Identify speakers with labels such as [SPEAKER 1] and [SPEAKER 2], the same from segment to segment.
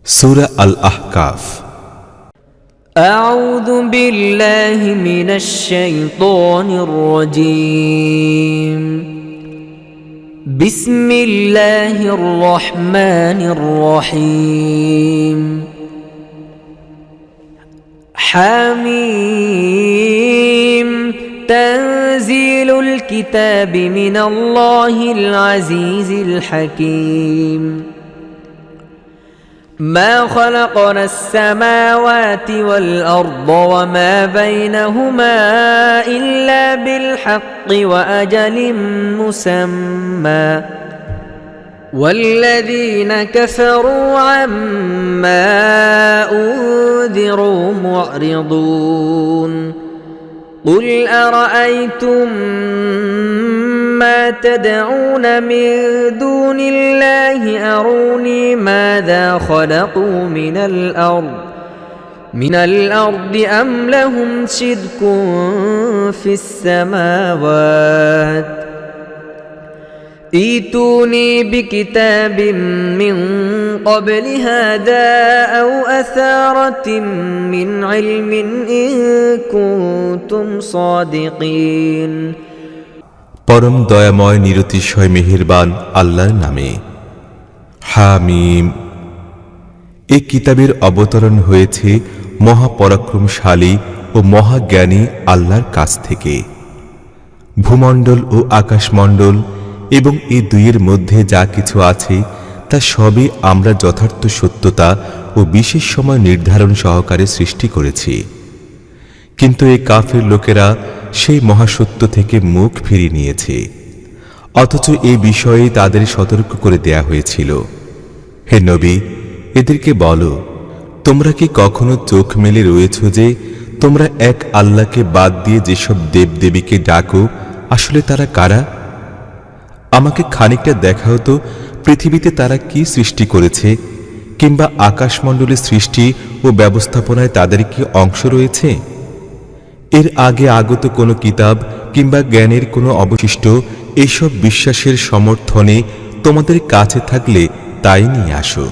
[SPEAKER 1] সূরা আল আহকাফ।
[SPEAKER 2] আউযু বিল্লাহি মিনাশ শাইতানির রাজীম। বিসমিল্লাহির রহমানির রহিম। হামিম তানজিলুল কিতাবি মিনাল্লাহিল আজিজিল হাকীম। ما خلقنا السماوات والأرض وما بينهما إلا بالحق وأجل مسمى والذين كفروا عما أنذروا معرضون قل أرأيتم ما تدعون من دون الله أروني ماذا خلقوا من الأرض أم لهم شرك في السماوات ائتوني بكتاب من قبل هذا أو أثارة من علم إن كنتم صادقين।
[SPEAKER 1] পরম দয়াময় নিরতিশয় মেহেরবান আল্লাহর নামে। হামিম। এই কিতাবের অবতরণ হয়েছে মহাপরাক্রমশালী ও মহাজ্ঞানী আল্লাহর কাছ থেকে। ভূমণ্ডল ও আকাশমণ্ডল এবং এই দুইয়ের মধ্যে যা কিছু আছে তা সবই আমরা যথার্থ সত্যতা ও বিশেষ সময় নির্ধারণ সহকারে সৃষ্টি করেছি। কিন্তু এই কাফের লোকেরা সেই মহাসত্য থেকে মুখ ফিরিয়ে নিয়েছে, অথচ এই বিষয়ে তাদের সতর্ক করে দেয়া হয়েছিল। হে নবী, এদেরকে বলো, তোমরা কি কখনো চোখ মেলে রয়েছ যে তোমরা এক আল্লাহকে বাদ দিয়ে যেসব দেবদেবীকে ডাকো আসলে তারা কারা? আমাকে খানিকটা দেখাও তো পৃথিবীতে তারা কি সৃষ্টি করেছে, কিংবা আকাশমণ্ডলের সৃষ্টি ও ব্যবস্থাপনায় তাদের কি অংশ রয়েছে? এর আগে আগত কোনো কিতাব কিংবা জ্ঞানের কোনো অবশিষ্ট এইসব বিশ্বাসের সমর্থনে তোমাদের কাছে থাকলে তাই নিয়ে আসো,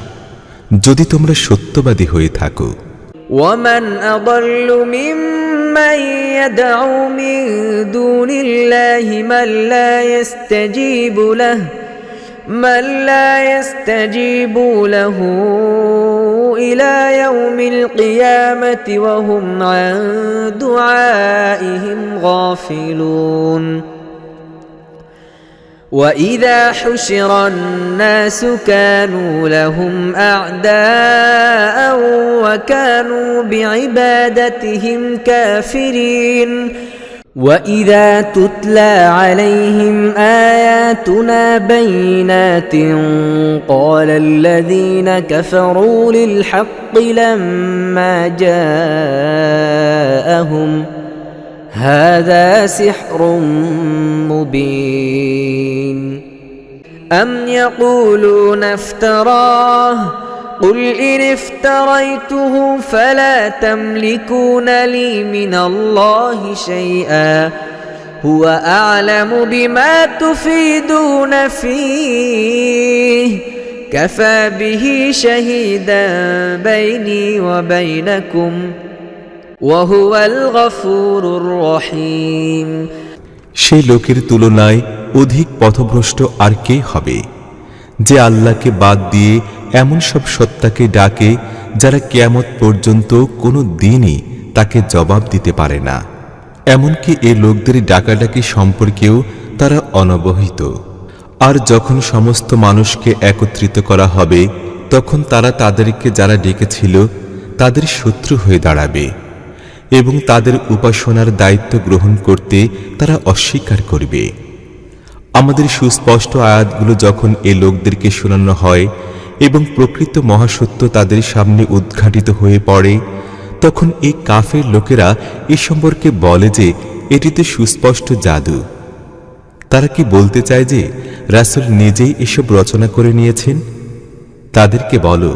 [SPEAKER 1] যদি তোমরা সত্যবাদী হয়ে থাকো।
[SPEAKER 2] ومن أضل ممن يدعو من دون الله من لا يستجيب له إلى يوم القيامة وهم عن دعائهم غافلون وإذا حشر الناس كانوا لهم أعداء وكانوا بعبادتهم كافرين وإذا تتلى عليهم آياتنا بينات قال الذين كفروا للحق لما جاءهم هذا سحر مبين أم يقولون افتراه قل إن افتريته فلا تملكون لي من الله شيئا هو أعلم بما تفيدون فيه كفى به شهيدا بيني وبينكم وهو الغفور الرحيم।
[SPEAKER 1] সেই লোকের তুলনায় অধিক পথভ্রষ্ট আর কে হবে যে আল্লাহকে বাদ দিয়ে এমন সব সত্তাকে ডাকে যারা কিয়ামত পর্যন্ত কোনো দিনই তাকে জবাব দিতে পারে না। এমনকি এই লোকদের ডাকাডাকি সম্পর্কেও তারা অনবহিত। আর যখন সমস্ত মানুষকে একত্রিত করা হবে তখন তারা তাদেরকে যারা ডেকেছিল তাদের শত্রু হয়ে দাঁড়াবে এবং তাদের উপাসনার দায়িত্ব গ্রহণ করতে তারা অস্বীকার করবে। আমাদের সুস্পষ্ট আয়াতগুলো যখন এ লোকদেরকে শোনানো হয় এবং প্রকৃত মহাসত্য তাদের সামনে উদ্ঘাটিত হয়ে পড়ে তখন এই কাফের লোকেরা এ সম্পর্কে বলে যে এটিতে সুস্পষ্ট জাদু। তারা কি বলতে চায় যে রাসূল নিজেই এসব রচনা করে নিয়েছেন? তাদেরকে বলো,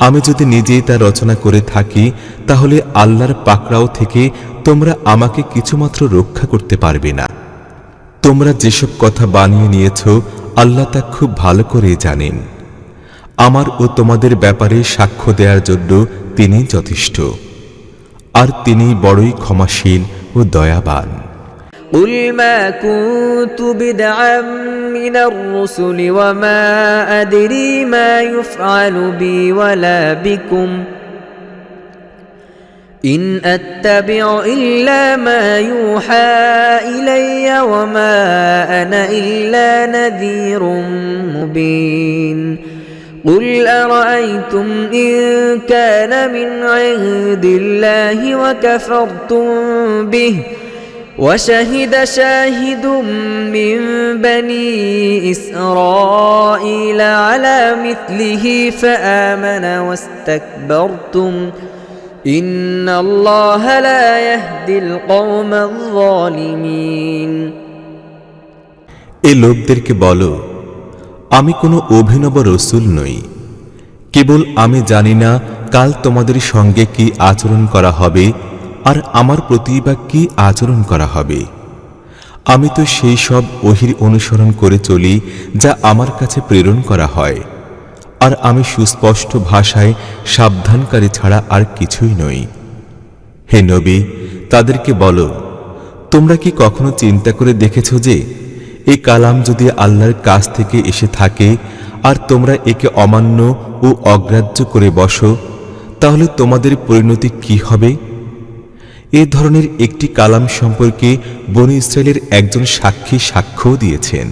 [SPEAKER 1] আমি যদি নিজেই তা রচনা করে থাকি তাহলে আল্লাহর পাকড়াও থেকে তোমরা আমাকে কিছুমাত্র রক্ষা করতে পারবে না। তোমরা যেসব কথা বানিয়ে নিয়েছ আল্লাহ তা খুব ভালো করে জানেন। আমার ও তোমাদের ব্যাপারে সাক্ষ্য দেওয়ার জন্য তিনি যথেষ্ট, আর তিনি বড়ই ক্ষমাশীল ও দয়াবান।
[SPEAKER 2] قل ما كنت بدعا من الرسل وما أدري ما يفعل بي ولا بكم إن أتبع إلا ما يوحى إلي وما أنا إلا نذير مبين قل أرأيتم إن كان من عند الله وكفرتم به وشهد شاهد من بني إسرائيل على مثله فآمن واستكبرتم إن الله لا يهدي القوم الظالمين
[SPEAKER 1] এ লোকদেরকে বলো, আমি কোনো অভিনব রসূল নই, কেবল আমি জানি না কাল তোমাদের সঙ্গে কি আচরণ করা হবে আর আমার প্রতি বা কি আচরণ করা হবে। আমি তো সেই সব ওহীর অনুসরণ করে চলি যা আমার কাছে প্রেরণ করা হয়, আর আমি সুস্পষ্ট ভাষায় সাবধানকারী ছাড়া আর কিছুই নই। হে নবী, তাদেরকে বলো, তোমরা কি কখনো চিন্তা করে দেখেছ যে এই কালাম যদি আল্লাহর কাছ থেকে এসে থাকে আর তোমরা একে অমান্য ও অগ্রাহ্য করে বসো, তাহলে তোমাদের পরিণতি কি হবে? এ ধরনের একটি কালাম সম্পর্কে বনী ইসরাইলের একজন সাক্ষী সাক্ষ্য দিয়েছেন।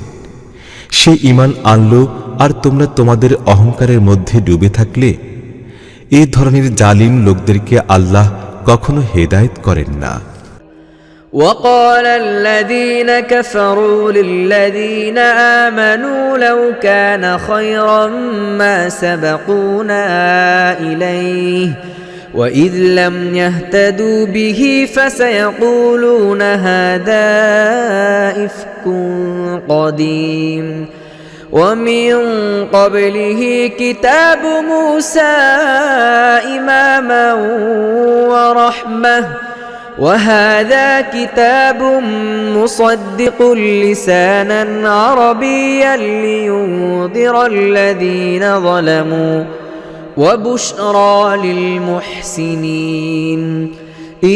[SPEAKER 1] সে ঈমান আনল, আর তোমরা তোমাদের অহংকারের মধ্যে ডুবে থাকলে। এ ধরনের জালিম লোকদেরকে আল্লাহ কখনো হেদায়েত করেন না।
[SPEAKER 2] وقال الذين كفروا للذين آمنوا لو كان خيرا ما سبقونا إليه وإذ لم يهتدوا به فسيقولون هذا إفك قديم ومن قبله كتاب موسى إماما ورحمة وهذا كتاب مصدق لسانا عربيا لينذر الذين ظلموا وبشرى للمحسنين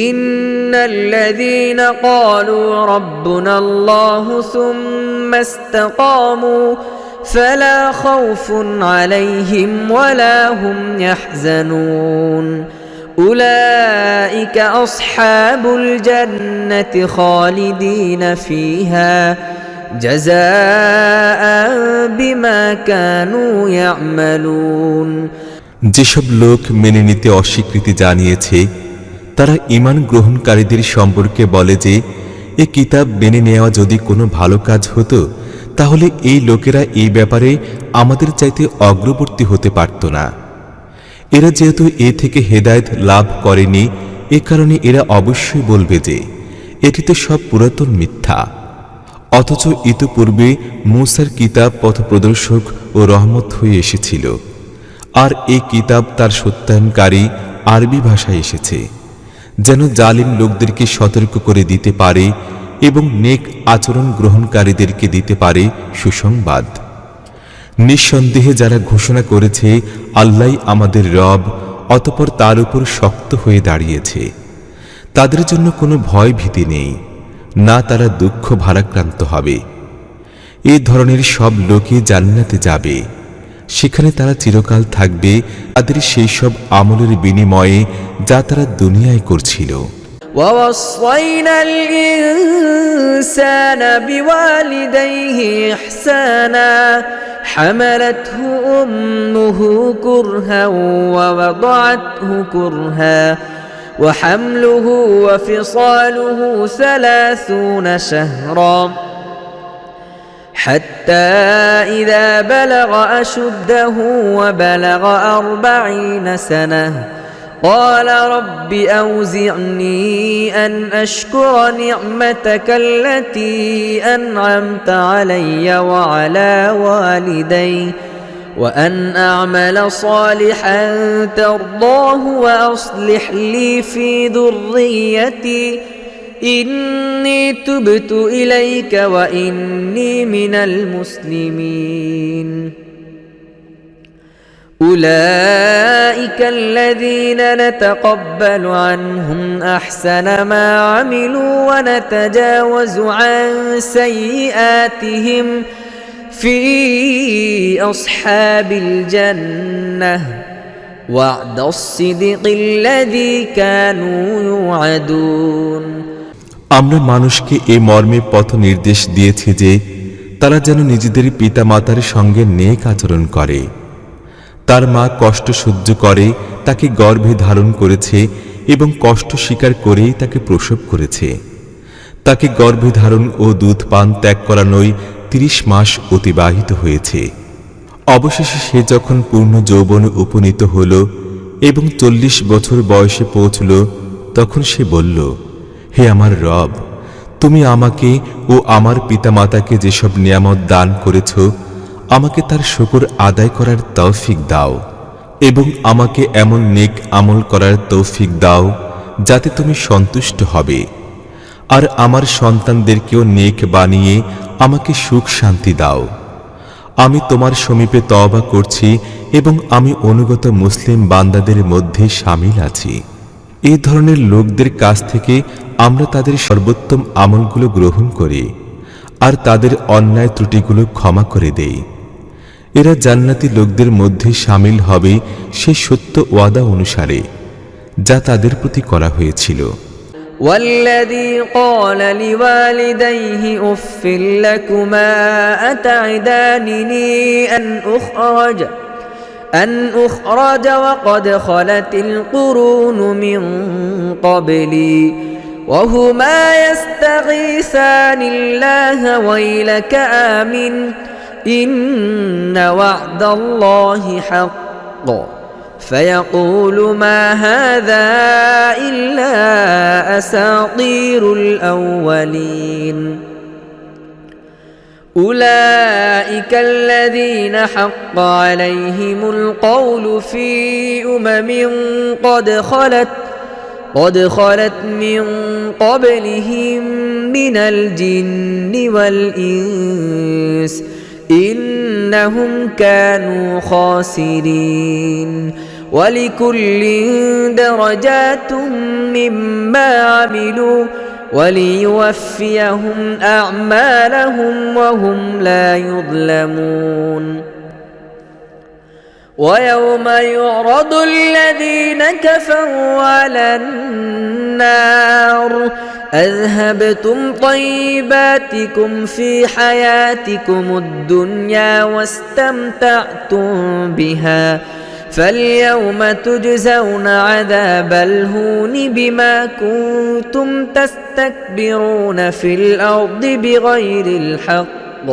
[SPEAKER 2] إن الذين قالوا ربنا الله ثم استقاموا فلا خوف عليهم ولا هم يحزنون أولئك أصحاب الجنة خالدين فيها جزاء بما كانوا يعملون
[SPEAKER 1] যেসব লোক মেনে নিতে অস্বীকৃতি জানিয়েছে তারা ঈমান গ্রহণকারীদের সম্পর্কে বলে যে এ কিতাব মেনে নেওয়া যদি কোনো ভালো কাজ হতো তাহলে এই লোকেরা এই ব্যাপারে আমাদের চাইতে অগ্রবর্তী হতে পারত না। এরা যেহেতু এ থেকে হেদায়েত লাভ করেনি, এ কারণে এরা অবশ্যই বলবে যে এটি তো সব পুরাতন মিথ্যা। অথচ ইতিপূর্বে মূসার কিতাব পথপ্রদর্শক ও রহমত হয়ে এসেছিল, আর এই কিতাব তার সত্যায়নকারী আরবি ভাষায় এসেছে, যেন জালিম লোকদেরকে সতর্ক করে দিতে পারে এবং নেক আচরণ গ্রহণকারীদেরকে দিতে পারে সুসংবাদ। নিঃসন্দেহে যারা ঘোষণা করেছে আল্লাহই আমাদের রব, অতঃপর তার উপর শক্ত হয়ে দাঁড়িয়েছে, তাদের জন্য কোনো ভয় ভীতি নেই, না তারা দুঃখ ভারাক্রান্ত হবে। এ ধরনের সব লোকই জান্নাতে যাবে, সেখানে তারা চিরকাল থাকবে তাদের সেই সব আমলের বিনিময়ে যা তারা দুনিয়ায় করছিল।
[SPEAKER 2] ووصينا الإنسان بوالديه إحسانا حملته أمه كرها ووضعته كرها وحمله وفصاله 30 شهرا حتى إذا بلغ أشده وبلغ 40 سنة قال رب أوزعني أن أشكر نعمتك التي أنعمت علي وعلى والدي وأن أعمل صالحا ترضاه وأصلح لي في ذريتي إني تبت إليك وإني من المسلمين أولئك الذين نتقبل عنهم أحسن ما عملوا ونتجاوز عن سيئاتهم في أصحاب الجنة وعد الصدق الذي كانوا يوعدون।
[SPEAKER 1] আমরা মানুষকে এ মর্মে পথ নির্দেশ দিয়েছি যে তারা যেন নিজেদের পিতামাতার সঙ্গে নেক আচরণ করে। তার মা কষ্ট সহ্য করে তাকে গর্ভে ধারণ করেছে এবং কষ্ট স্বীকার করেই তাকে প্রসব করেছে। তাকে গর্ভে ধারণ ও দুধ পান ত্যাগ করানোই 30 মাস অতিবাহিত হয়েছে। অবশেষে সে যখন পূর্ণ যৌবনে উপনীত হল এবং 40 বছর বয়সে পৌঁছল, তখন সে বলল, হে আমার রব, তুমি আমাকে ও আমার পিতামাতাকে যেসব নিয়ামত দান করেছ, আমাকে তার শুকর আদায় করার তৌফিক দাও এবং আমাকে এমন নেক আমল করার তৌফিক দাও যাতে তুমি সন্তুষ্ট হবে, আর আমার সন্তানদেরকেও নেক বানিয়ে আমাকে সুখ শান্তি দাও। আমি তোমার সমীপে তওবা করছি এবং আমি অনুগত মুসলিম বান্দাদের মধ্যে শামিল আছি। এই ধরনের লোকদের কাছ থেকে আমরা তাদের সর্বোত্তম আমলগুলো গ্রহণ করি আর তাদের অন্যায় ত্রুটিগুলো ক্ষমা করে দেই। এরা জান্নাতি লোকদের মধ্যে শামিল হবে সেই সত্য ওয়াদা অনুসারে যা তাদের প্রতি করা হয়েছিল।
[SPEAKER 2] والذي قال لوالديه أف لكما أتعدانني أن أخرج وقد خلت القرون من قبلي وهما يستغيثان الله ويلك آمن إن وعد الله حق فيقول ما هذا إلا أساطير الأولين أولئك الذين حق عليهم القول في قد خلت من قبلهم من الجن والإنس إنهم كانوا خاسرين ولكل درجات مما عملوا وليوفيهم أعمالهم وهم لا يظلمون ويوم يعرض الذين كفروا على النار أذهبتم طيباتكم في حياتكم الدنيا واستمتعتم بها فاليوم تجزون عذاب الهون بما كنتم تستكبرون في الأرض بغير الحق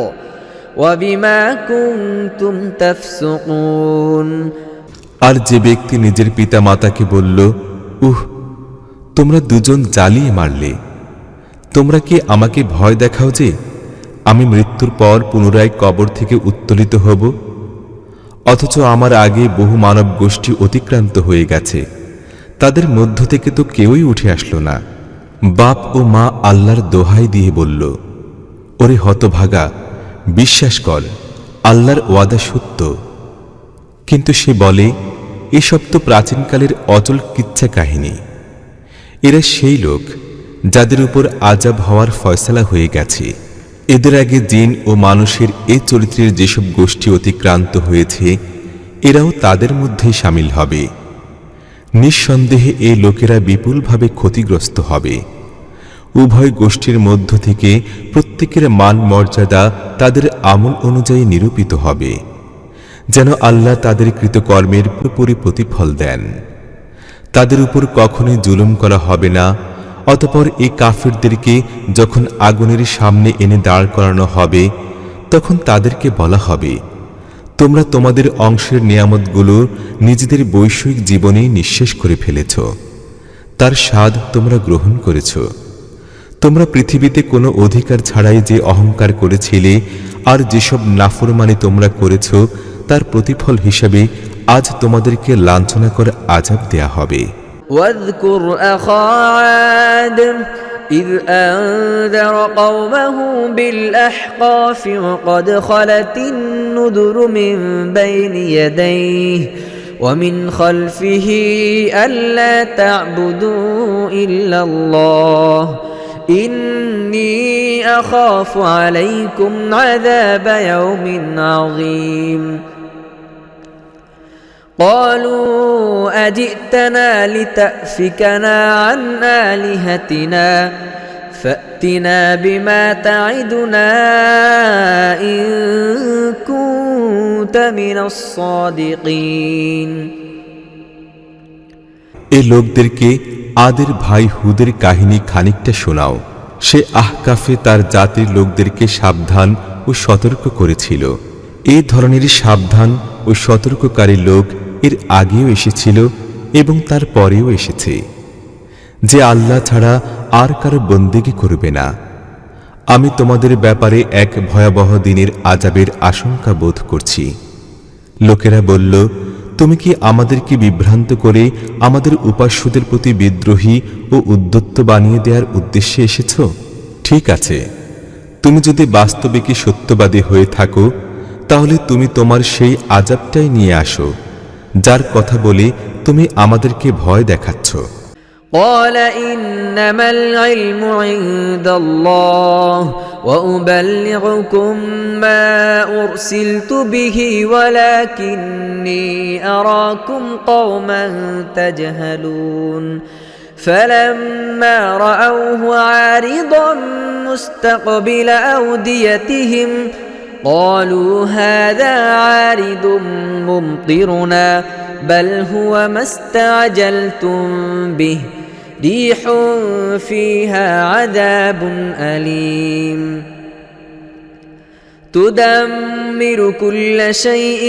[SPEAKER 2] وبما كنتم تفسقون।
[SPEAKER 1] আর যে ব্যক্তি নিজের পিতা মাতাকে বলল, তোমরা দুজন জ্বালিয়ে মারলে, তোমরা কি আমাকে ভয় দেখাও যে আমি মৃত্যুর পর পুনরায় কবর থেকে উত্তোলিত হব? অথচ আমার আগে বহু মানব গোষ্ঠী অতিক্রান্ত হয়ে গেছে, তাদের মধ্য থেকে তো কেউই উঠে আসলো না। বাপ ও মা আল্লাহর দোহাই দিয়ে বলল, ওরে হতভাগা, বিশ্বাস কর, আল্লাহর ওয়াদা সত্য। কিন্তু সে বলে, এসব তো প্রাচীনকালের অচল কিচ্ছা কাহিনী। এরা সেই লোক যাদের উপর আযাব হওয়ার ফয়সালা হয়ে গেছে। এদের আগে জিন ও মানুষের এ চরিত্রের যেসব গোষ্ঠী অতিক্রান্ত হয়েছে, এরাও তাদের মধ্যে শামিল হবে। নিঃসন্দেহে এই লোকেরা বিপুলভাবে ক্ষতিগ্রস্ত হবে। উভয় গোষ্ঠীর মধ্য থেকে প্রত্যেকের মান মর্যাদা তাদের আমল অনুযায়ী নিরূপিত হবে, যেন আল্লাহ তাদের কৃতকর্মের পুরোপুরি প্রতিফল দেন। তাদের উপর কখনোই জুলুম করা হবে না। অতঃপর এই কাফিরদেরকে যখন আগুনের সামনে এনে দাঁড় করানো হবে, তখন তাদেরকে বলা হবে, তোমরা তোমাদের অংশের নিয়ামতগুলো নিজেদের বৈষয়িক জীবনেই নিঃশেষ করে ফেলেছ, তার স্বাদ তোমরা গ্রহণ করেছ। তোমরা পৃথিবীতে কোনো অধিকার ছাড়াই যে অহংকার করেছিলে আর যেসব নাফরমানি তোমরা করেছ, তার প্রতিফল হিসেবে আজ তোমাদেরকে লাঞ্ছনা করে আযাব দেয়া হবে।
[SPEAKER 2] واذكر أخا عاد إذ أنذر قومه بالأحقاف وقد خلت والنذر من بين يديه ومن خلفه ألا تعبدوا إلا الله إني أخاف عليكم عذاب يوم عظيم قالوا أجئتنا لتأفكنا عن آلهتنا فأتنا بما تعدنا إن كنت من الصادقين
[SPEAKER 1] এ লোকদেরকে আদের ভাই হুদের কাহিনী খানিকটা শোনাও। সে আহকাফে তার জাতির লোকদেরকে সাবধান ও সতর্ক করেছিল। এই ধরনের সাবধান ও সতর্ককারী লোক এর আগেও এসেছিল এবং তার পরেও এসেছে, যে আল্লাহ ছাড়া আর কারো বন্দেগী করবে না। আমি তোমাদের ব্যাপারে এক ভয়াবহ দিনের আযাবের আশঙ্কা বোধ করছি। লোকেরা বলল, তুমি কি আমাদেরকে বিভ্রান্ত করে আমাদের উপাস্যদের প্রতি বিদ্রোহী ও উদ্ধত্ত বানিয়ে দেওয়ার উদ্দেশ্যে এসেছ? ঠিক আছে, তুমি যদি বাস্তবিকই সত্যবাদী হয়ে থাকো তাহলে তুমি তোমার সেই আযাবটাই নিয়ে আসো, যার কথা বলে তুমি আমাদেরকে ভয় দেখাচ্ছ।
[SPEAKER 2] قال إنما العلم عند الله وأبلغكم ما أرسلت به ولكني أراكم قوما تجهلون فلما رأوه عارضا مستقبل أوديتهم قالوا هذا عارض ممطرنا بل هو ما استعجلتم به ريح فيها عذاب أليم تدمر كل شيء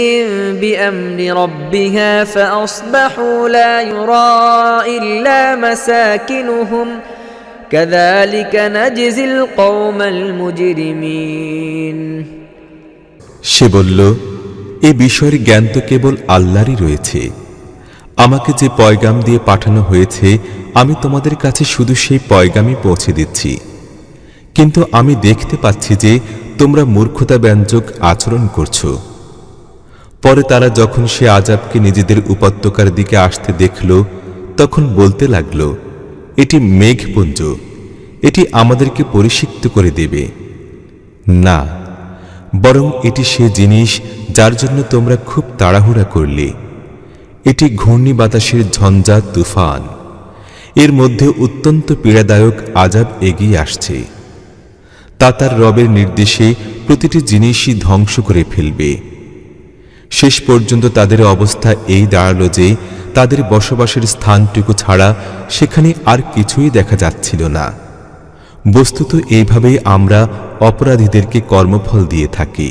[SPEAKER 2] بأمر ربها فأصبحوا لا يرى إلا مساكنهم كذلك نجزي القوم المجرمين
[SPEAKER 1] সে বলল, এ বিষয়ের জ্ঞান তো কেবল আল্লাহরই রয়েছে। আমাকে যে পয়গাম দিয়ে পাঠানো হয়েছে আমি তোমাদের কাছে শুধু সেই পয়গামই পৌঁছে দিচ্ছি, কিন্তু আমি দেখতে পাচ্ছি যে তোমরা মূর্খতা ব্যঞ্জক আচরণ করছো। পরে তারা যখন সে আযাবকে নিজেদের উপত্যকার দিকে আসতে দেখল তখন বলতে লাগল, এটি মেঘপুঞ্জ, এটি আমাদেরকে পরিষিক্ত করে দেবে। না, বরং এটি সে জিনিস যার জন্য তোমরা খুব তাড়াহুড়া করলে। এটি ঘূর্ণি বাতাসের ঝঞ্ঝা তুফান, এর মধ্যে অত্যন্ত পীড়াদায়ক আযাব এগিয়ে আসছে। তা তার রবের নির্দেশে প্রতিটি জিনিসই ধ্বংস করে ফেলবে। শেষ পর্যন্ত তাদের অবস্থা এই দাঁড়ালো যে তাদের বসবাসের স্থানটুকু ছাড়া সেখানে আর কিছুই দেখা যাচ্ছিল না। বস্তুত এইভাবেই আমরা অপরাধীদেরকে কর্মফল দিয়ে থাকি।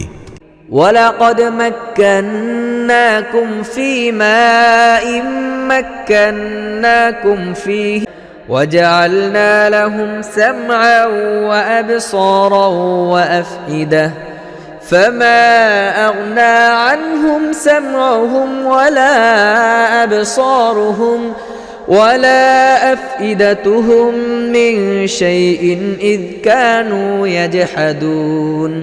[SPEAKER 2] ولقد مكناكم في ماء مكناكم فيه وجعلنا لهم سمعا وأبصارا وأفئدة فما أغنى عنهم سمعهم ولا أبصارهم ولا أفئدتهم من شيء إذ كانوا يجحدون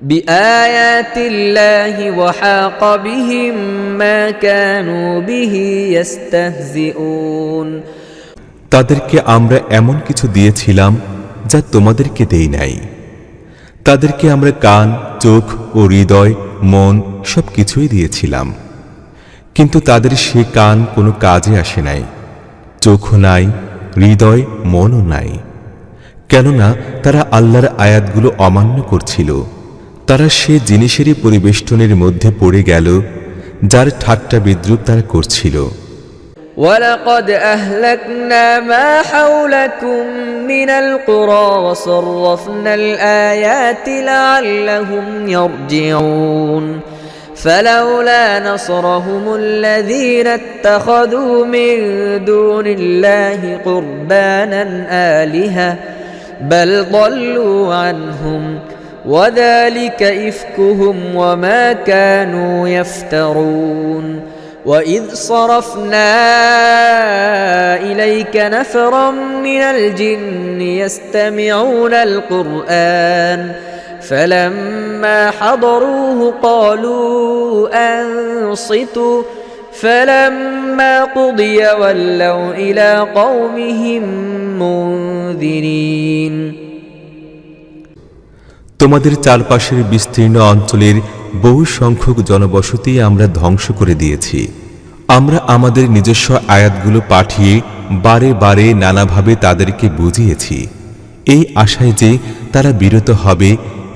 [SPEAKER 2] بآيات الله وحاق بهم ما كانوا به يستهزئون
[SPEAKER 1] তাদেরকে আমরা এমন কিছু দিয়েছিলাম যা তোমাদেরকে দেই নাই। তাদেরকে আমরা কান, চোখ ও হৃদয়, মন সবকিছুই দিয়েছিলাম, কিন্তু তাদের সে কান কোনো কাজে আসে নাই, চোখও নাই, হৃদয়, মনও নাই, কেননা তারা আল্লাহর আয়াতগুলো অমান্য করছিল। তারা সে জিনিসেরই পরিবেষ্টনের মধ্যে পড়ে গেল যার ঠাট্টা বিদ্রুপ তারা করছিল।
[SPEAKER 2] ولقد أهلكنا ما حولكم من القرى وصرفنا الآيات لعلهم يرجعون فلولا نصرهم الذين اتخذوا من دون الله قربانا آلهة بل ضلوا عنهم وذلك إفكهم وما كانوا يفترون وإذ صرفنا إليك نفرا من الجن يستمعون القرآن فلما حضروه قالوا أنصتوا فلما قضي ولوا إلى قومهم منذرين
[SPEAKER 1] তোমাদের চারপাশের বিস্তীর্ণ অঞ্চলের বহু সংখ্যক জনবসতি আমরা ধ্বংস করে দিয়েছি। আমরা আমাদের নিজস্ব আয়াতগুলো পাঠিয়ে বারে বারে নানাভাবে তাদেরকে বুঝিয়েছি, এই আশায় যে তারা বিরত হবে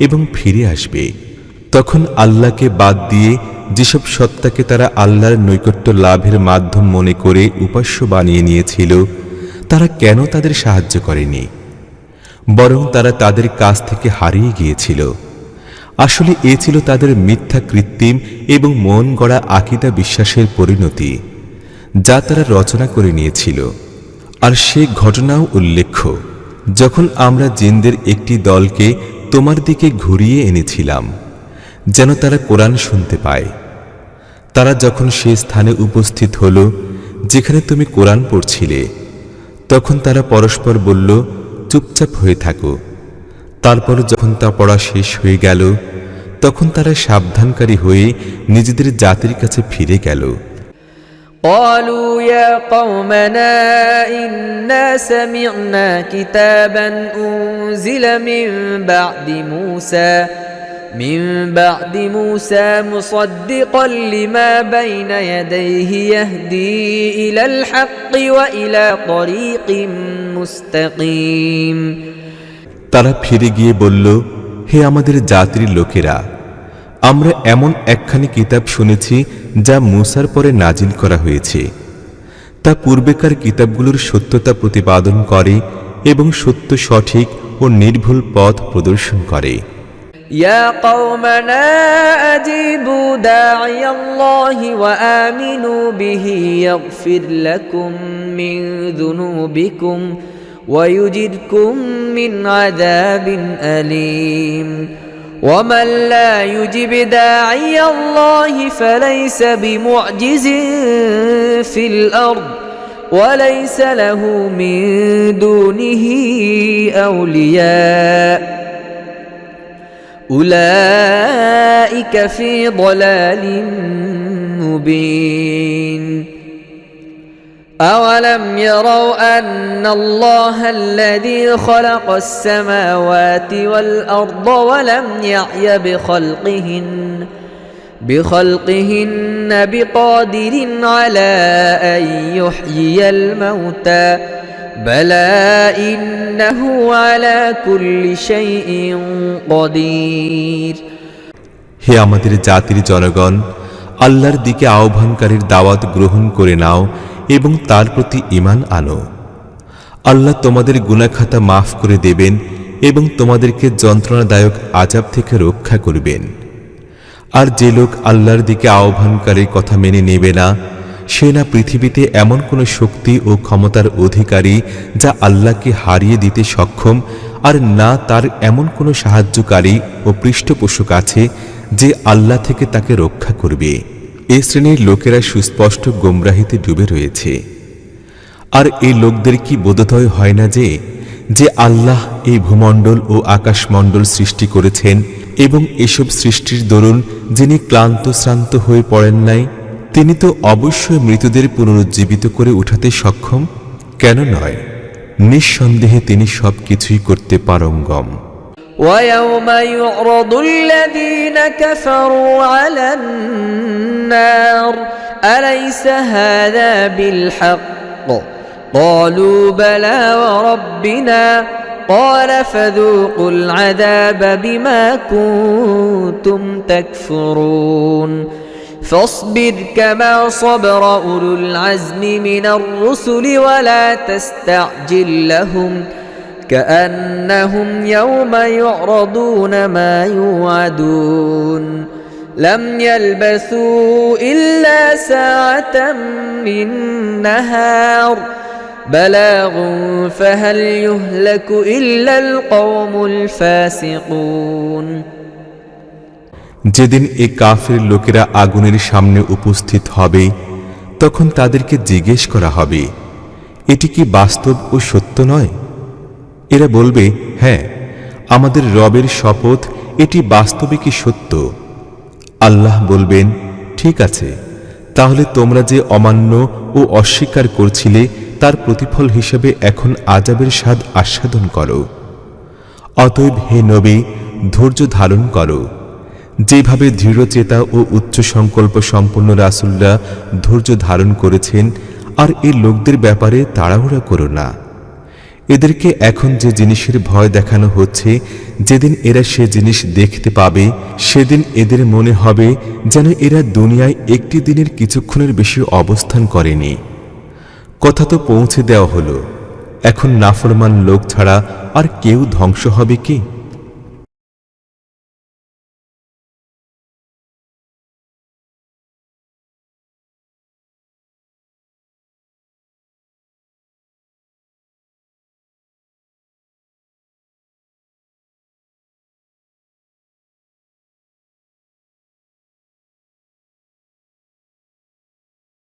[SPEAKER 1] এবং ফিরে আসবে। তখন আল্লাহকে বাদ দিয়ে যেসব সত্তাকে তারা আল্লাহর নৈকট্য লাভের মাধ্যম মনে করে উপাস্য বানিয়ে নিয়েছিল, তারা কেন তাদের সাহায্য করেনি? বরং তারা তাদের কাছ থেকে হারিয়ে গিয়েছিল। আসলে এ ছিল তাদের মিথ্যা কৃত্রিম এবং মন গড়া আকীদা বিশ্বাসের পরিণতি, যা তারা রচনা করে নিয়েছিল। আর সে ঘটনাও উল্লেখ্য, যখন আমরা জিনদের একটি দলকে তোমার দিকে ঘুরিয়ে এনেছিলাম যেন তারা কোরআন শুনতে পায়। তারা যখন সে স্থানে উপস্থিত হল যেখানে তুমি কোরআন পড়ছিলে, তখন তারা পরস্পর বলল, চুপচাপ হয়ে থাকো। তারপর যখন তা পড়া শেষ হয়ে গেল, তখন তারা সাবধানকারী হয়ে নিজেদের জাতির কাছে ফিরে গেল।
[SPEAKER 2] قالوا يا قومنا إنا سمعنا كتابا أنزل من بعد موسى مصدقا لما بين يديه يهدي إلى الحق وإلى طريق مستقيم
[SPEAKER 1] তারা ফিরে গিয়ে বলল, হে আমাদের জাতির লোকেরা, আমরা এমন একখানি কিতাব শুনেছি যা মূসার পরে নাজিল করা হয়েছে। তা পূর্বেকার কিতাবগুলোর সত্যতা প্রতিপাদন করে এবং সত্য সঠিক ও নির্ভুল পথ প্রদর্শন করে।
[SPEAKER 2] يا قومنا أجيبوا داعي الله وآمنوا به يغفر لكم من ذنوبكم ويجركم من عذاب أليم ومن لا يجب داعي الله فليس بمعجز في الأرض وليس له من دونه أولياء أولئك في ضلال مبين أولم يروا أن الله الذي خلق السماوات والأرض ولم يعي بخلقهن بقادر على أن يحيي الموتى بلى إنه على كل شيء قدير
[SPEAKER 1] হে আমাদের জাতির জনগণ, আল্লাহর দিকে আহ্বানকারীর দাওয়াত গ্রহণ করে নাও এবং তার প্রতি ঈমান আনো। আল্লাহ তোমাদের গুনাহখাতা মাফ করে দেবেন এবং তোমাদেরকে যন্ত্রণাদায়ক আযাব থেকে রক্ষা করবেন। আর যে লোক আল্লাহর দিকে আহ্বানকারীর কথা মেনে নেবে না, সে না পৃথিবীতে এমন কোনো শক্তি ও ক্ষমতার অধিকারী যা আল্লাহকে হারিয়ে দিতে সক্ষম, আর না তার এমন কোনো সাহায্যকারী ও পৃষ্ঠপোষক আছে যে আল্লাহ থেকে তাকে রক্ষা করবে। এই শ্রেণীর লোকেরা সুস্পষ্ট গোমরাহিতে ডুবে রয়েছে। আর এই লোকদের কি বোধোদয় হয় না যে আল্লাহ এই ভূমণ্ডল ও আকাশমণ্ডল সৃষ্টি করেছেন এবং এসব সৃষ্টির দরুন যিনি ক্লান্ত শ্রান্ত হয়ে পড়েন নাই, তিনি তো অবশ্যই মৃতদের পুনরুজ্জীবিত করে উঠাতে সক্ষম, কেন নয়? নিঃসন্দেহে তিনি সবকিছুই করতে পারঙ্গম।
[SPEAKER 2] ويوم يعرض الذين كفروا على النار أليس هذا بالحق قالوا بلى وربنا قال فذوقوا العذاب بما كنتم تكفرون فاصبر كما صبر أولو العزم من الرسل ولا تستعجل لهم كأنهم يوم يعرضون ما يوعدون لم يلبثوا إلا ساعة من نهار بلاغ فهل يهلك إلا القوم الفاسقون
[SPEAKER 1] যেদিন এই কাফের লোকেরা আগুনের সামনে উপস্থিত হবে, তখন তাদেরকে জিজ্ঞেস করা হবে, এটি কি বাস্তব ও সত্য নয়? এরা বলবে, হ্যাঁ, আমাদের রবের শপথ, এটি বাস্তবে কি সত্য? আল্লাহ বলবেন, ঠিক আছে, তাহলে তোমরা যে অমান্য ও অস্বীকার করছিলে তার প্রতিফল হিসেবে এখন আযাবের স্বাদ আস্বাদন করো। অতএব হে নবী, ধৈর্য ধারণ করো, যেভাবে দৃঢ়চেতা ও উচ্চ সংকল্প সম্পন্ন রাসূলরা ধৈর্য ধারণ করেছেন। আর এই লোকদের ব্যাপারে তাড়াহুড়া করো না। এদেরকে এখন যে জিনিসের ভয় দেখানো হচ্ছে, যেদিন এরা সে জিনিস দেখতে পাবে সেদিন এদের মনে হবে যেন এরা দুনিয়ায় একটি দিনের কিছুক্ষণের বেশি অবস্থান করেনি। কথা তো পৌঁছে দেওয়া হলো, এখন নাফরমান লোক ছাড়া আর কেউ ধ্বংস হবে কি?